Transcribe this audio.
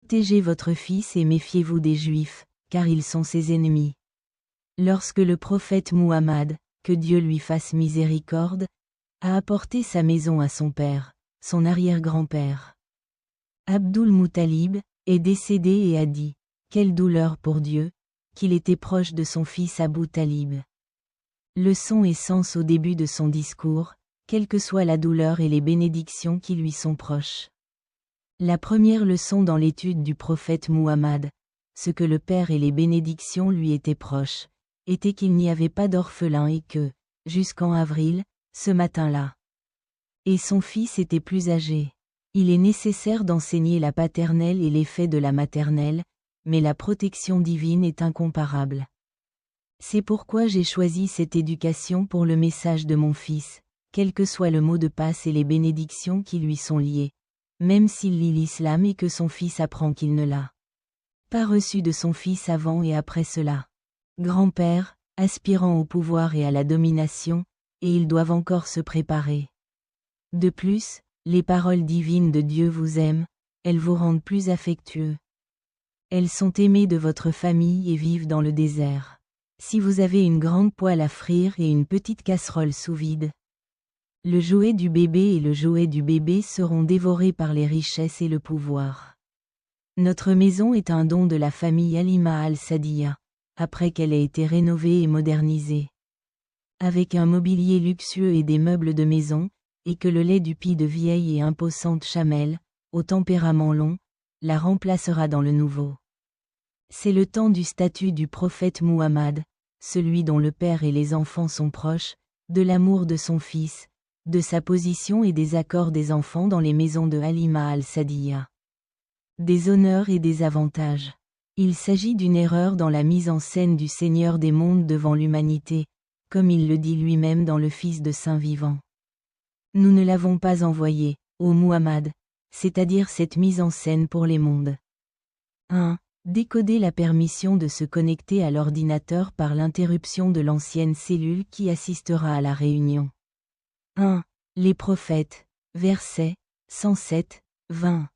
Protégez votre fils et méfiez-vous des Juifs, car ils sont ses ennemis. Lorsque le prophète Muhammad, que Dieu lui fasse miséricorde, a apporté sa maison à son père, son arrière-grand-père, Abdul Muttalib, est décédé et a dit, quelle douleur pour Dieu, qu'il était proche de son fils Abu Talib. Leçon et sens au début de son discours, quelle que soit la douleur et les bénédictions qui lui sont proches. La première leçon dans l'étude du prophète Muhammad, ce que le père et les bénédictions lui étaient proches, était qu'il n'y avait pas d'orphelin et que, jusqu'en avril, ce matin-là, et son fils était plus âgé. Il est nécessaire d'enseigner la paternelle et l'effet de la maternelle, mais la protection divine est incomparable. C'est pourquoi j'ai choisi cette éducation pour le message de mon fils, quel que soit le mot de passe et les bénédictions qui lui sont liées, même s'il lit l'islam et que son fils apprend qu'il ne l'a pas reçu de son fils avant et après cela. Grand-père, aspirant au pouvoir et à la domination, et ils doivent encore se préparer. De plus, les paroles divines de Dieu vous aiment, elles vous rendent plus affectueux. Elles sont aimées de votre famille et vivent dans le désert. Si vous avez une grande poêle à frire et une petite casserole sous vide, le jouet du bébé et le jouet du bébé seront dévorés par les richesses et le pouvoir. Notre maison est un don de la famille Halima al-Sadiya, après qu'elle ait été rénovée et modernisée. Avec un mobilier luxueux et des meubles de maison, et que le lait du pis de vieille et imposante chamelle, au tempérament long, la remplacera dans le nouveau. C'est le temps du statut du prophète Muhammad, celui dont le père et les enfants sont proches, de l'amour de son fils, de sa position et des accords des enfants dans les maisons de Halima al-Sadiya. Des honneurs et des avantages. Il s'agit d'une erreur dans la mise en scène du Seigneur des mondes devant l'humanité, comme il le dit lui-même dans le Fils de Saint vivant. Nous ne l'avons pas envoyé, ô Muhammad, c'est-à-dire cette mise en scène pour les mondes. 1. Décoder la permission de se connecter à l'ordinateur par l'interruption de l'ancienne cellule qui assistera à la réunion. 1. Les prophètes, versets 107, 20.